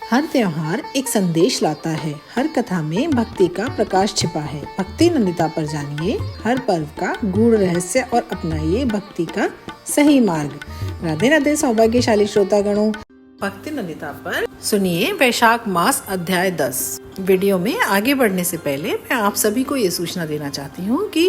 हर त्योहार एक संदेश लाता है। हर कथा में भक्ति का प्रकाश छिपा है। भक्ति नंदिता पर जानिए हर पर्व का गूढ़ रहस्य और अपनाइए भक्ति का सही मार्ग। राधे राधे सौभाग्यशाली श्रोतागणों, भक्ति नंदिता पर सुनिए वैशाख मास अध्याय 10। वीडियो में आगे बढ़ने से पहले मैं आप सभी को ये सूचना देना चाहती हूँ कि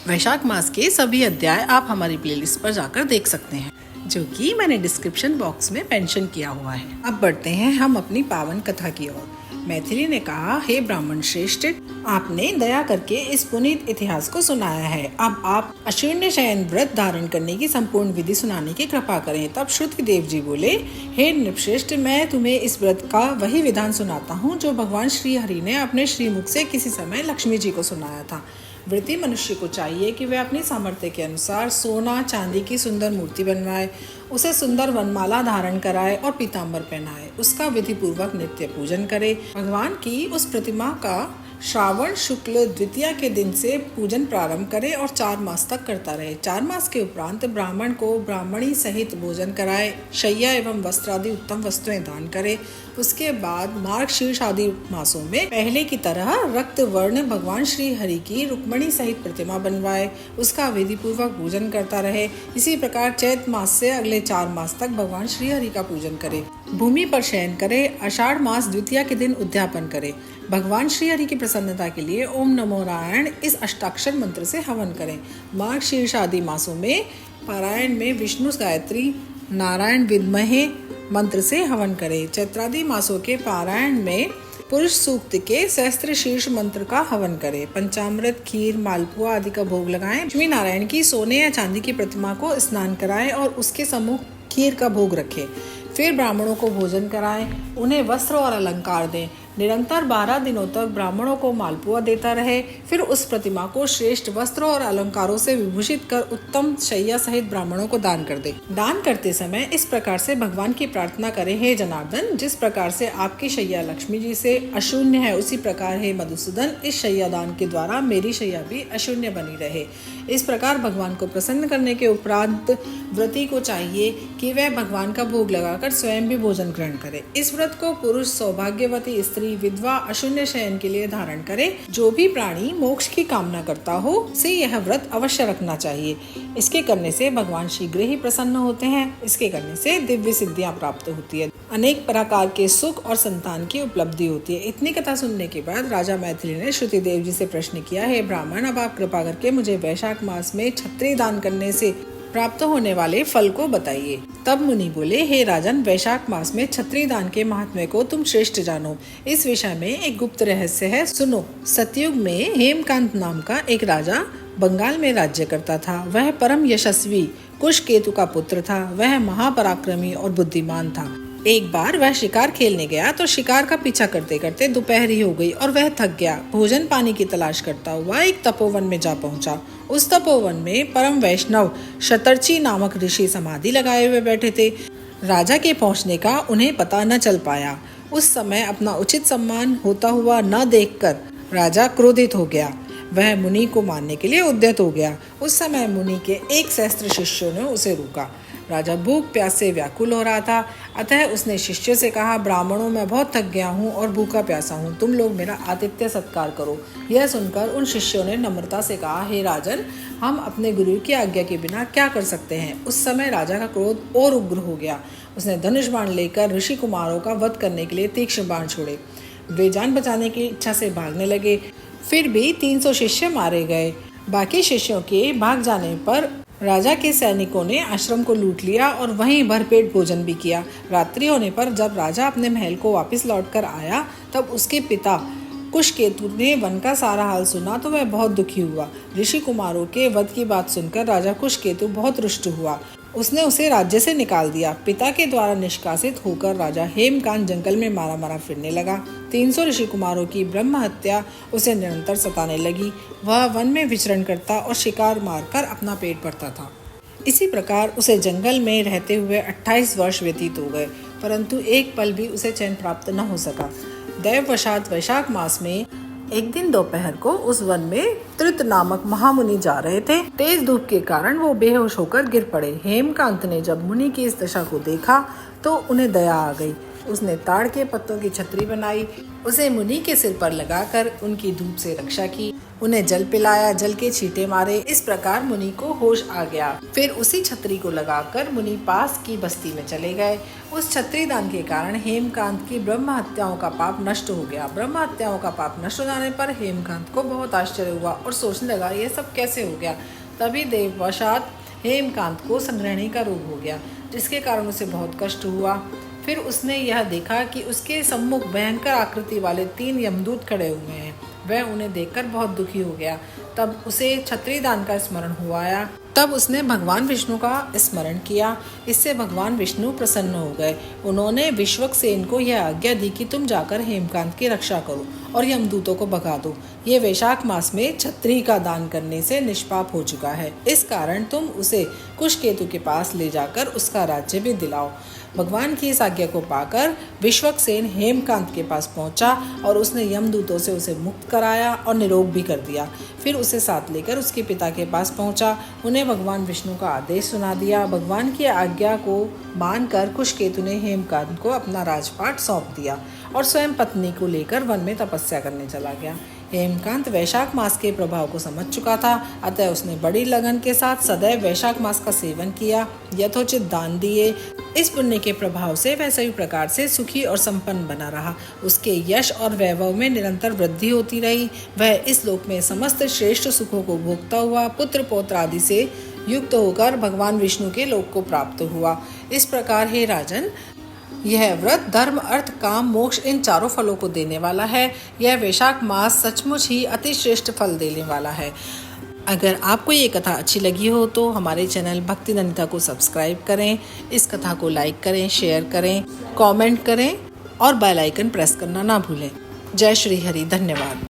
वैशाख मास के सभी अध्याय आप हमारी प्लेलिस्ट पर जाकर देख सकते हैं, जो कि मैंने डिस्क्रिप्शन बॉक्स में मेंशन किया हुआ है। अब बढ़ते हैं हम अपनी पावन कथा की ओर। मैथिली ने कहा, हे ब्राह्मण श्रेष्ठ, आपने दया करके इस पुनीत इतिहास को सुनाया है। अब आप अशून्य शयन व्रत धारण करने की संपूर्ण विधि सुनाने की कृपा करें। तब श्रुतिदेव जी बोले, हे नृपश्रेष्ठ, मैं तुम्हें इस व्रत का वही विधान सुनाता हूँ जो भगवान श्री हरि ने अपने श्रीमुख से किसी समय लक्ष्मी जी को सुनाया था। व्रती मनुष्य को चाहिए कि वह अपनी सामर्थ्य के अनुसार सोना चांदी की सुंदर मूर्ति बनवाए, उसे सुंदर वनमाला धारण कराए और पीताम्बर पहनाए, उसका विधि पूर्वक नित्य पूजन करे। भगवान की उस प्रतिमा का श्रावण शुक्ल द्वितीया के दिन से पूजन प्रारंभ करे और 4 मास तक करता रहे। 4 मास के उपरांत ब्राह्मण को ब्राह्मणी सहित भोजन कराए, शैया एवं वस्त्र आदि उत्तम वस्तुएं दान करे। उसके बाद मार्ग शीर्ष आदि मासों में पहले की तरह रक्त वर्ण भगवान श्री हरि की रुक्मणी सहित प्रतिमा बनवाए, उसका विधि पूर्वक पूजन करता रहे। इसी प्रकार चैत मास से अगले 4 मास तक भगवान श्री हरि का पूजन करे। भूमि पर शयन करे। आषाढ़ मास द्वितीया के दिन उद्यापन करे। भगवान श्री हरि की प्रसन्नता के लिए ओम नमो नारायण इस अष्टाक्षर मंत्र से हवन करें। मार्ग शीर्ष आदि मासों में पारायण में विष्णु गायत्री नारायण विद्महे मंत्र से हवन करें। चैत्रादि मासों के पारायण में पुरुष सूक्त के सहस्त्र शीर्ष मंत्र का हवन करें। पंचामृत, खीर, मालपुआ आदि का भोग लगाएं। लक्ष्मी नारायण की सोने या चांदी की प्रतिमा को स्नान कराएं और उसके सम्मुख खीर का भोग रखें। फिर ब्राह्मणों को भोजन कराएं, उन्हें वस्त्र और अलंकार दें। निरंतर 12 दिनों तक ब्राह्मणों को मालपुआ देता रहे। फिर उस प्रतिमा को श्रेष्ठ वस्त्र और अलंकारों से विभूषित कर उत्तम शैया सहित ब्राह्मणों को दान कर दे। दान करते समय इस प्रकार से भगवान की प्रार्थना करें, हे जनार्दन, जिस प्रकार से आपकी शैया लक्ष्मी जी से अशून्य है, उसी प्रकार हे मधुसूदन, इस शैया दान के द्वारा मेरी शैया भी अशून्य बनी रहे। इस प्रकार भगवान को प्रसन्न करने के उपरांत व्रती को चाहिए कि वह भगवान का भोग लगाकर स्वयं भी भोजन ग्रहण करे। इस व्रत को पुरुष, सौभाग्यवती स्त्री, विधवा, अशून्य शयन के लिए धारण करे। जो भी प्राणी मोक्ष की कामना करता हो से यह व्रत अवश्य रखना चाहिए। इसके करने से भगवान शीघ्र ही प्रसन्न होते हैं। इसके करने से दिव्य सिद्धियां प्राप्त होती है, अनेक प्रकार के सुख और संतान की उपलब्धि होती है। इतनी कथा सुनने के बाद राजा मैथिली ने श्रुतिदेव जी से प्रश्न किया, हे ब्राह्मण, अब आप कृपा करके मुझे वैशाख मास में छत्री दान करने से प्राप्त होने वाले फल को बताइए। तब मुनि बोले, हे राजन, वैशाख मास में छत्री दान के महात्म्य को तुम श्रेष्ठ जानो। इस विषय में एक गुप्त रहस्य है, सुनो। सतयुग में हेमकांत नाम का एक राजा बंगाल में राज्य करता था। वह परम यशस्वी कुशकेतु का पुत्र था। वह महापराक्रमी और बुद्धिमान था। एक बार वह शिकार खेलने गया तो शिकार का पीछा करते करते दोपहरी हो गई और वह थक गया। भोजन पानी की तलाश करता हुआ एक तपोवन में जा पहुंचा। उस तपोवन में परम वैष्णव शतर्ची नामक ऋषि समाधि लगाए हुए बैठे थे। राजा के पहुंचने का उन्हें पता न चल पाया। उस समय अपना उचित सम्मान होता हुआ न देखकर राजा क्रोधित हो गया। वह मुनि को मारने के लिए उद्यत हो गया। उस समय मुनि के एक सहस्त्र शिष्यों ने उसे रोका। राजा भूख प्यास से व्याकुल हो रहा था, अतः उसने शिष्य से कहा, ब्राह्मणों, मैं बहुत थक गया हूँ और भूखा प्यासा हूँ, तुम लोग मेरा आतिथ्य सत्कार करो। यह सुनकर उन शिष्यों ने नम्रता से कहा, हे राजन, हम अपने गुरु की आज्ञा के बिना क्या कर सकते हैं। उस समय राजा का क्रोध और उग्र हो गया। उसने धनुष बाण लेकर ऋषि कुमारों का वध करने के लिए तीक्ष्ण बाण छोड़े। वे जान बचाने की इच्छा से भागने लगे। फिर भी 300 शिष्य मारे गए। बाकी शिष्यों के भाग जाने पर राजा के सैनिकों ने आश्रम को लूट लिया और वहीं भरपेट भोजन भी किया। रात्रि होने पर जब राजा अपने महल को वापस लौटकर आया, तब उसके पिता कुशकेतु ने वन का सारा हाल सुना तो वह बहुत दुखी हुआ। ऋषि कुमारों के वध की बात सुनकर राजा कुशकेतु बहुत रुष्ट हुआ। उसने उसे राज्य से निकाल दिया। पिता के द्वारा निष्कासित होकर राजा हेमकांत जंगल में मारा मारा फिरने लगा। 300 ऋषि कुमारों की ब्रह्म हत्या उसे निरंतर सताने लगी। वह वन में विचरण करता और शिकार मारकर अपना पेट भरता था। इसी प्रकार उसे जंगल में रहते हुए 28 वर्ष व्यतीत हो गए, परंतु एक पल भी उसे चैन प्राप्त न हो सका। दैववशात वैशाख मास में एक दिन दोपहर को उस वन में त्रित नामक महामुनि जा रहे थे। तेज धूप के कारण वो बेहोश होकर गिर पड़े। हेमकांत ने जब मुनि की इस दशा को देखा तो उन्हें दया आ गई। उसने ताड़ के पत्तों की छतरी बनाई, उसे मुनि के सिर पर लगाकर उनकी धूप से रक्षा की, उन्हें जल पिलाया, जल के छींटे मारे। इस प्रकार मुनि को होश आ गया। फिर उसी छतरी को लगाकर मुनि पास की बस्ती में चले गए। उस छतरी दान के कारण हेमकांत की ब्रह्म हत्याओं का पाप नष्ट हो गया। ब्रह्म हत्याओं का पाप नष्ट हो जाने पर हेमकांत को बहुत आश्चर्य हुआ और सोचने लगा यह सब कैसे हो गया। तभी देववशात हेमकांत को संग्रहणी का रोग हो गया, जिसके कारण उसे बहुत कष्ट हुआ। फिर उसने यह देखा कि उसके सम्मुख भयंकर आकृति वाले 3 यमदूत खड़े हुए हैं। वह उन्हें देखकर बहुत दुखी हो गया। तब उसे छतरी दान का स्मरण हुआ आया। तब उसने भगवान विष्णु का स्मरण किया। इससे भगवान विष्णु प्रसन्न हो गए। उन्होंने विश्वक्सेन को यह आज्ञा दी कि तुम जाकर हेमकांत की रक्षा करो और यमदूतों को भगा दो। ये वैशाख मास में छतरी का दान करने से निष्पाप हो चुका है। इस कारण तुम उसे कुशकेतु के पास ले जाकर उसका राज्य भी दिलाओ। भगवान की इस आज्ञा को पाकर विश्वक्सेन हेमकांत के पास पहुंचा और उसने यमदूतों से उसे मुक्त कराया और निरोग भी कर दिया। फिर उसे साथ लेकर उसके पिता के पास पहुंचा। उन्हें भगवान विष्णु का आदेश सुना दिया। भगवान की आज्ञा को मानकर कुशकेतु ने हेमकांत को अपना राजपाट सौंप दिया और स्वयं पत्नी को लेकर वन में तपस्या करने चला गया। हेमकांत वैशाख मास के प्रभाव को समझ चुका था, अतः उसने बड़ी लगन के साथ सदैव वैशाख मास का सेवन किया, यथोचित दान दिए। इस पुण्य के प्रभाव से वह सभी प्रकार से सुखी और संपन्न बना रहा। उसके यश और वैभव में निरंतर वृद्धि होती रही। वह इस लोक में समस्त श्रेष्ठ सुखों को भोगता हुआ पुत्र पौत्र आदि से युक्त होकर भगवान विष्णु के लोक को प्राप्त हुआ। इस प्रकार हे राजन, यह व्रत धर्म अर्थ काम मोक्ष इन 4 फलों को देने वाला है। यह वैशाख मास सचमुच ही अति श्रेष्ठ फल देने वाला है। अगर आपको ये कथा अच्छी लगी हो तो हमारे चैनल भक्ति नंदिता को सब्सक्राइब करें, इस कथा को लाइक करें, शेयर करें, कमेंट करें और बेल आइकन प्रेस करना ना भूलें। जय श्री हरि। धन्यवाद।